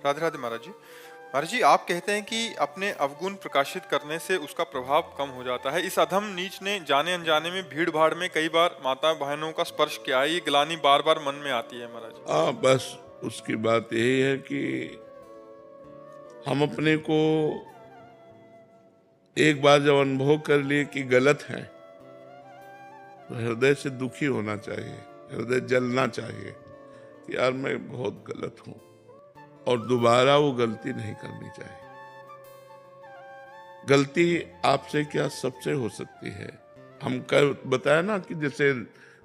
राधे राधे महाराज जी। महाराज जी, आप कहते हैं कि अपने अवगुण प्रकाशित करने से उसका प्रभाव कम हो जाता है। इस अधम नीच ने जाने अनजाने में भीड़ भाड़ में कई बार माता बहनों का स्पर्श किया है। ये ग्लानि बार बार मन में आती है महाराज। हाँ, बस उसकी बात यही है कि हम अपने को एक बार जब अनुभव कर लिए कि गलत है तो हृदय से दुखी होना चाहिए, हृदय जलना चाहिए कि यार मैं बहुत गलत हूं, और दोबारा वो गलती नहीं करनी चाहिए। गलती आपसे क्या सबसे हो सकती है। हम कल बताया ना कि जैसे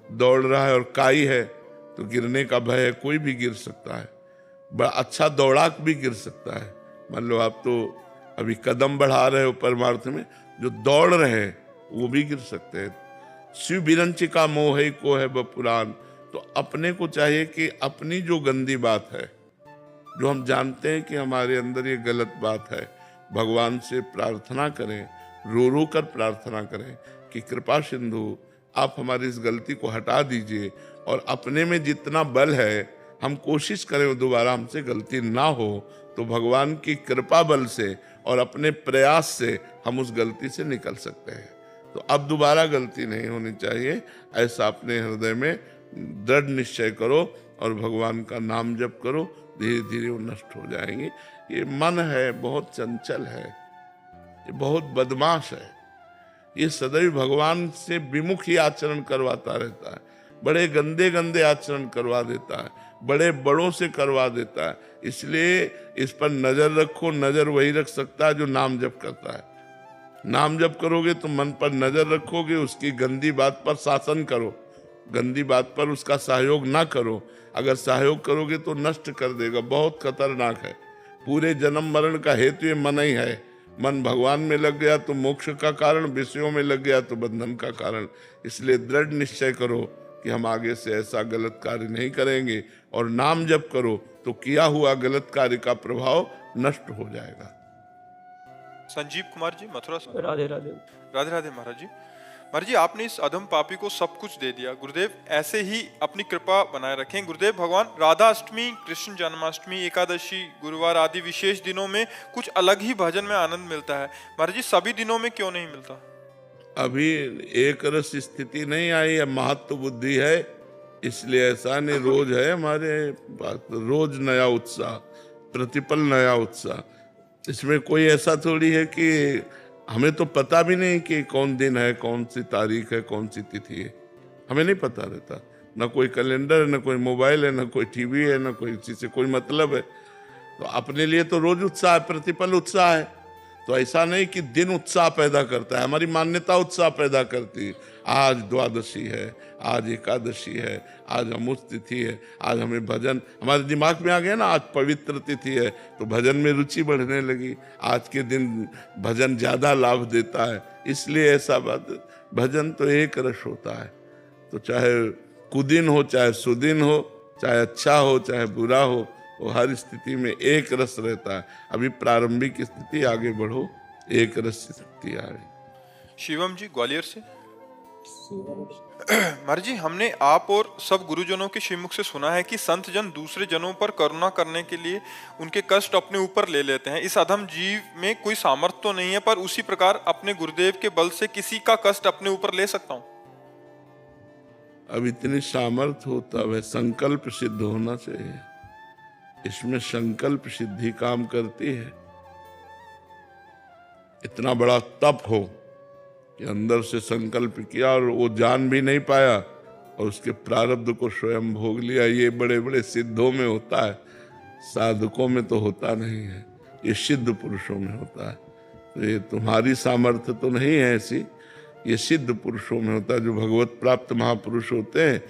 दौड़ रहा है और काई है तो गिरने का भय है, कोई भी गिर सकता है, बड़ा अच्छा दौड़ाक भी गिर सकता है। मान लो आप तो अभी कदम बढ़ा रहे हो परमार्थ में, जो दौड़ रहे हैं वो भी गिर सकते हैं। शिव बिरंच का मोह है को है बपुरान। तो अपने को चाहिए कि अपनी जो गंदी बात है, जो हम जानते हैं कि हमारे अंदर ये गलत बात है, भगवान से प्रार्थना करें, रो रो कर प्रार्थना करें कि कृपा सिंधु आप हमारी इस गलती को हटा दीजिए, और अपने में जितना बल है हम कोशिश करें दोबारा हमसे गलती ना हो। तो भगवान की कृपा बल से और अपने प्रयास से हम उस गलती से निकल सकते हैं। तो अब दोबारा गलती नहीं होनी चाहिए, ऐसा अपने हृदय में दृढ़ निश्चय करो और भगवान का नाम जप करो। धीरे धीरे वो नष्ट हो जाएंगे। ये मन है बहुत चंचल है, ये बहुत बदमाश है, ये सदैव भगवान से विमुख ही आचरण करवाता रहता है, बड़े गंदे गंदे आचरण करवा देता है, बड़े बड़ों से करवा देता है। इसलिए इस पर नजर रखो। नजर वही रख सकता है जो नाम जप करता है। नाम जप करोगे तो मन पर नजर रखोगे, उसकी गंदी बात पर शासन करो, गंदी बात पर उसका सहयोग ना करो। अगर सहयोग करोगे तो नष्ट कर देगा, बहुत खतरनाक है। पूरे जन्म मरण का हेतु ये मन ही है। मन भगवान में लग गया तो मोक्ष का कारण, विषयों में लग गया तो बंधन का कारण। इसलिए दृढ़ निश्चय करो कि हम आगे से ऐसा गलत कार्य नहीं करेंगे, और नाम जप करो तो किया हुआ गलत कार्य का प्रभाव नष्ट हो जाएगा। संजीव कुमार जी, मथुरा से। राधे राधे। राधे राधे महाराज जी। महाराज जी, आपने इस अधम पापी को सब कुछ दे दिया। गुरुदेव ऐसे ही अपनी कृपा बनाए रखें। गुरुदेव, भगवान राधा अष्टमी, कृष्ण जन्माष्टमी, एकादशी, गुरुवार आदि विशेष दिनों में कुछ अलग ही भजन में आनंद मिलता है। महाराज जी, सभी दिनों में क्यों नहीं मिलता? अभी एक रस स्थिति नहीं आई है, महत्व बुद्धि है, इसलिए ऐसा नहीं। रोज है हमारे पास, रोज नया उत्साह, प्रतिपल नया उत्साह। इसमें कोई ऐसा थोड़ी है कि हमें तो पता भी नहीं कि कौन दिन है, कौन सी तारीख है, कौन सी तिथि है, हमें नहीं पता रहता। ना कोई कैलेंडर है, ना कोई मोबाइल है, ना कोई टीवी है, ना कोई किसी से कोई मतलब है। तो अपने लिए तो रोज उत्साह है, प्रतिपल उत्साह है। तो ऐसा नहीं कि दिन उत्साह पैदा करता है, हमारी मान्यता उत्साह पैदा करती है। आज द्वादशी है, आज एकादशी है, आज अमुक तिथि है, आज हमें भजन, हमारे दिमाग में आ गया ना आज पवित्र तिथि है तो भजन में रुचि बढ़ने लगी। आज के दिन भजन ज्यादा लाभ देता है, इसलिए ऐसा बात। भजन तो एक रस होता है, तो चाहे कुदिन हो, चाहे सुदिन हो, चाहे अच्छा हो, चाहे बुरा हो, वो हर स्थिति में एक रस रहता है। अभी प्रारंभिक स्थिति, आगे बढ़ो, एक रस स्थिति आ रही। शिवम जी, ग्वालियर से। महाराज जी, हमने आप और सब गुरुजनों के श्रीमुख से सुना है कि संत जन दूसरे जनों पर करुणा करने के लिए उनके कष्ट अपने ऊपर ले लेते हैं। इस अधम जीव में कोई सामर्थ्य तो नहीं है, पर उसी प्रकार अपने गुरुदेव के बल से किसी का कष्ट अपने ऊपर ले सकता हूँ। अब इतनी सामर्थ्य हो तब है, संकल्प सिद्ध होना चाहिए। इसमें संकल्प सिद्धि काम करती है। इतना बड़ा तप हो कि अंदर से संकल्प किया और वो जान भी नहीं पाया और उसके प्रारब्ध को स्वयं भोग लिया, ये बड़े बड़े सिद्धों में होता है, साधकों में तो होता नहीं है, ये सिद्ध पुरुषों में होता है। तो ये तुम्हारी सामर्थ्य तो नहीं है ऐसी, ये सिद्ध पुरुषों में होता है, जो भगवत प्राप्त महापुरुष होते हैं,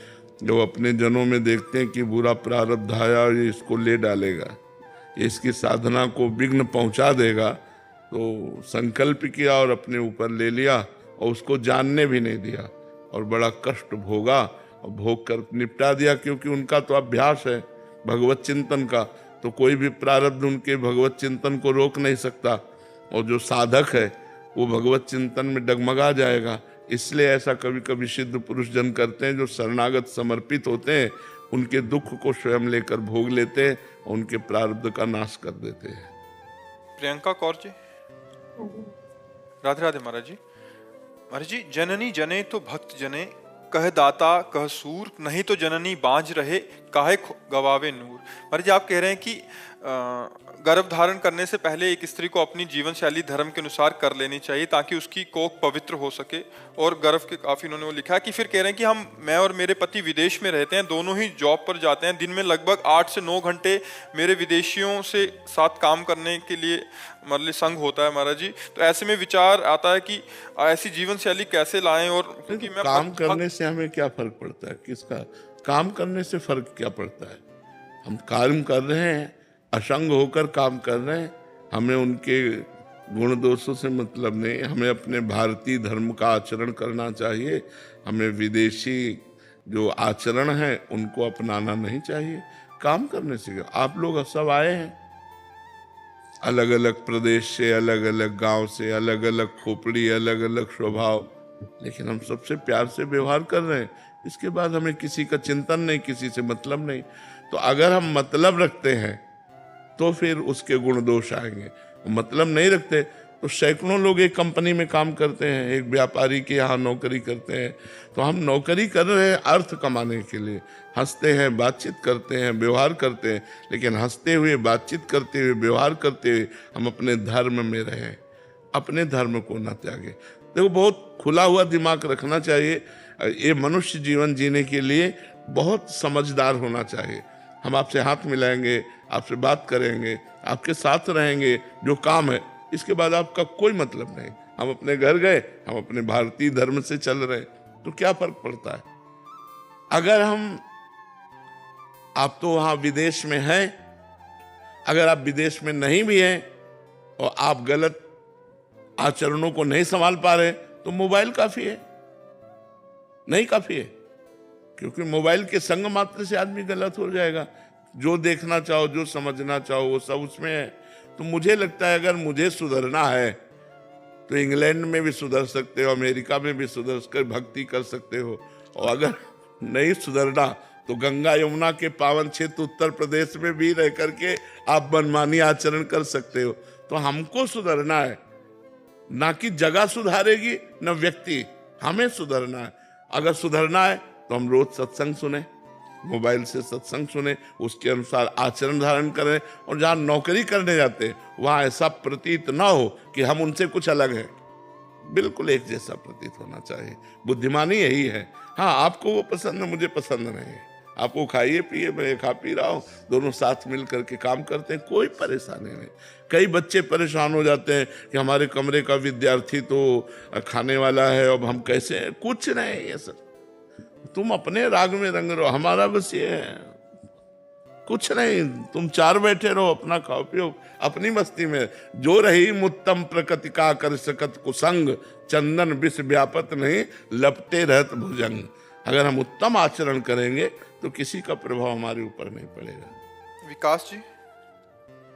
जो अपने जनों में देखते हैं कि बुरा प्रारब्ध आया और ये इसको ले डालेगा, ये इसकी साधना को विघ्न पहुंचा देगा, तो संकल्प किया और अपने ऊपर ले लिया और उसको जानने भी नहीं दिया और बड़ा कष्ट भोगा और भोग कर निपटा दिया। क्योंकि उनका तो अभ्यास है भगवत चिंतन का, तो कोई भी प्रारब्ध उनके भगवत चिंतन को रोक नहीं सकता, और जो साधक है वो भगवत चिंतन में डगमगा जाएगा। इसलिए ऐसा कभी कभी सिद्ध पुरुष जन करते हैं, जो शरणागत समर्पित होते हैं, उनके दुख को स्वयं लेकर भोग लेते हैं और उनके प्रारब्ध का नाश कर देते हैं। प्रियंका कौर जी। राधे राधे महाराज जी। महाराज जी, जननी जने तो भक्त जने, कह दाता कह सूर, नहीं तो जननी बांझ रहे, काहे गवावे नूर। महाराज जी, आप कह रहे हैं कि गर्भ धारण करने से पहले एक स्त्री को अपनी जीवन शैली धर्म के अनुसार कर लेनी चाहिए ताकि उसकी कोख पवित्र हो सके। और गर्भ के काफी उन्होंने वो लिखा है कि फिर कह रहे हैं कि मैं और मेरे पति विदेश में रहते हैं, दोनों ही जॉब पर जाते हैं, दिन में लगभग 8 से 9 घंटे मेरे विदेशियों से साथ काम करने के लिए मतलब संग होता है महाराज जी। तो ऐसे में विचार आता है कि ऐसी जीवन शैली कैसे लाएं। और क्योंकि मैं काम करने से हमें क्या फर्क पड़ता है? किसका काम करने से फर्क क्या पड़ता है? हम कार्य कर रहे हैं, असंग होकर काम कर रहे हैं, हमें उनके गुण दोषों से मतलब नहीं। हमें अपने भारतीय धर्म का आचरण करना चाहिए। हमें विदेशी जो आचरण है उनको अपनाना नहीं चाहिए। काम करने से आप लोग सब आए हैं अलग अलग प्रदेश से, अलग अलग गांव से, अलग अलग खोपड़ी, अलग अलग स्वभाव, लेकिन हम सबसे प्यार से व्यवहार कर रहे हैं। इसके बाद हमें किसी का चिंतन नहीं, किसी से मतलब नहीं। तो अगर हम मतलब रखते हैं तो फिर उसके गुण दोष आएंगे। मतलब नहीं रखते तो सैकड़ों लोग एक कंपनी में काम करते हैं, एक व्यापारी के यहाँ नौकरी करते हैं। तो हम नौकरी कर रहे हैं अर्थ कमाने के लिए, हंसते हैं, बातचीत करते हैं, व्यवहार करते हैं, लेकिन हंसते हुए, बातचीत करते हुए, व्यवहार करते हुए हम अपने धर्म में रहें, अपने धर्म को न त्यागें। देखो, बहुत खुला हुआ दिमाग रखना चाहिए। ये मनुष्य जीवन जीने के लिए बहुत समझदार होना चाहिए। हम आपसे हाथ मिलाएंगे, आपसे बात करेंगे, आपके साथ रहेंगे, जो काम है, इसके बाद आपका कोई मतलब नहीं। हम अपने घर गए, हम अपने भारतीय धर्म से चल रहे, तो क्या फर्क पड़ता है? अगर आप तो वहां विदेश में हैं, अगर आप विदेश में नहीं भी हैं और आप गलत आचरणों को नहीं संभाल पा रहे, तो मोबाइल काफी है। नहीं काफी है, क्योंकि मोबाइल के संग मात्र से आदमी गलत हो जाएगा। जो देखना चाहो, जो समझना चाहो, वो सब उसमें है। तो मुझे लगता है अगर मुझे सुधरना है तो इंग्लैंड में भी सुधर सकते हो, अमेरिका में भी सुधर कर भक्ति कर सकते हो। और अगर नहीं सुधरना तो गंगा यमुना के पावन क्षेत्र उत्तर प्रदेश में भी रह करके आप मनमानी आचरण कर सकते हो। तो हमको सुधरना है, ना कि जगह सुधारेगी न व्यक्ति, हमें सुधरना है। अगर सुधरना है तो हम रोज सत्संग सुने, मोबाइल से सत्संग सुने, उसके अनुसार आचरण धारण करें। और जहाँ नौकरी करने जाते हैं वहाँ ऐसा प्रतीत ना हो कि हम उनसे कुछ अलग हैं, बिल्कुल एक जैसा प्रतीत होना चाहिए। बुद्धिमानी यही है। हाँ, आपको वो पसंद है, मुझे पसंद नहीं है। आपको खाइए पिए, मैं खा पी रहा हूँ, दोनों साथ मिल करके काम करते हैं, कोई परेशानी नहीं। कई बच्चे परेशान हो जाते हैं कि हमारे कमरे का विद्यार्थी तो खाने वाला है, अब हम कैसे हैं? कुछ नहीं, ये सब तुम अपने राग में रंग रहो, हमारा बस ये है, कुछ नहीं। तुम चार बैठे रहो, अपना खाओ पियो, अपनी मस्ती में। जो रही मुत्तम प्रकृति का कर सकत कुसंग, चंदन विष व्यापत नहीं, लपटे रहत भुजंग। अगर हम उत्तम आचरण करेंगे तो किसी का प्रभाव हमारे ऊपर नहीं पड़ेगा। विकास जी।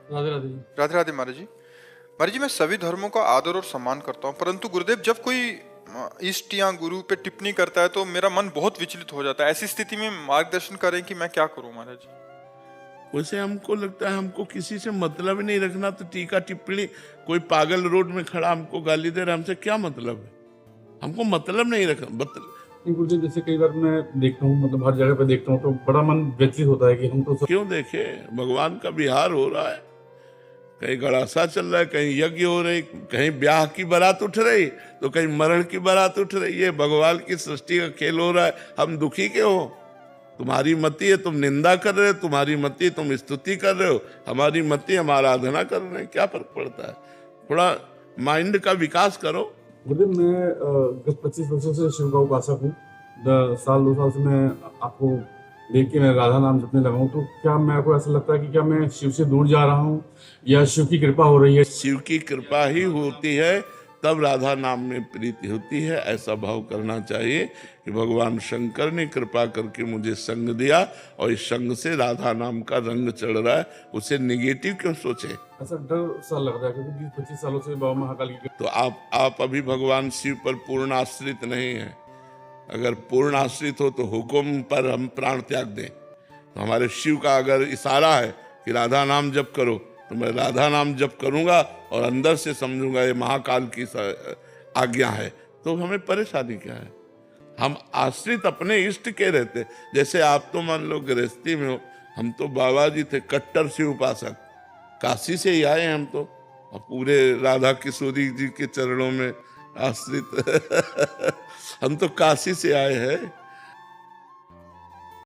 राधे राधे। राधे राधे महाराज जी। महाराज जी, मैं सभी धर्मों का आदर और सम्मान करता हूँ, परंतु गुरुदेव जब कोई इष्ट या गुरु पे टिप्पणी करता है तो मेरा मन बहुत विचलित हो जाता है। ऐसी स्थिति में मार्गदर्शन करें कि मैं क्या करूं महाराज जी। वैसे हमको लगता है हमको किसी से मतलब ही नहीं रखना, तो टीका टिप्पणी, कोई पागल रोड में खड़ा हमको गाली दे रहा, हमसे क्या मतलब है? हमको मतलब नहीं रखना। गुरुजी, जैसे कई बार मैं देखता हूँ, मतलब हर जगह पे देखता हूँ, तो बड़ा मन व्यथित होता है कि हम तो क्यों देखे, भगवान का विहार हो रहा है, कहीं गड़ासा चल रहा है, कहीं यज्ञ हो रही, कहीं ब्याह की बारात उठ रही, तो कहीं मरण की बारात उठ रही है। भगवान की सृष्टि का खेल हो रहा है, हम दुखी क्यों हो? तुम्हारी मति है, तुम निंदा कर रहे हो, तुम्हारी मति तुम स्तुति कर रहे हो, हमारी मति हम आराधना कर रहे हैं, क्या फर्क पड़ता है? थोड़ा माइंड का विकास करो। गुरुदेव, मैं गत 25 वर्षों से शिव का उपासक हूँ। 2 साल से मैं आपको देख के मैं राधा नाम जपने लगा हूँ। तो क्या मेरे को ऐसा लगता है कि क्या मैं शिव से दूर जा रहा हूँ या शिव की कृपा हो रही है? शिव की कृपा ही होती है, तब राधा नाम में प्रीति होती है। ऐसा भाव करना चाहिए कि भगवान शंकर ने कृपा करके मुझे संग दिया और इस संग से राधा नाम का रंग चढ़ रहा है, उसे निगेटिव क्यों सोचे? ऐसा डर सा लग रहा है क्योंकि 25 सालों से बाबा महाकाल की। तो आप अभी भगवान शिव पर पूर्ण आश्रित नहीं है। अगर पूर्ण आश्रित हो तो हुक्म पर हम प्राण त्याग दें। तो हमारे शिव का अगर इशारा है कि राधा नाम जप करो, तो मैं राधा नाम जप करूंगा और अंदर से समझूंगा ये महाकाल की आज्ञा है, तो हमें परेशानी क्या है। हम आश्रित अपने इष्ट के रहते। जैसे आप तो मान लो गृहस्थी में हो, हम तो बाबा जी थे कट्टर शिव उपासक, काशी से ही आए हम तो, और पूरे राधा किशोरी जी के चरणों में आश्रित हम तो काशी से आए हैं।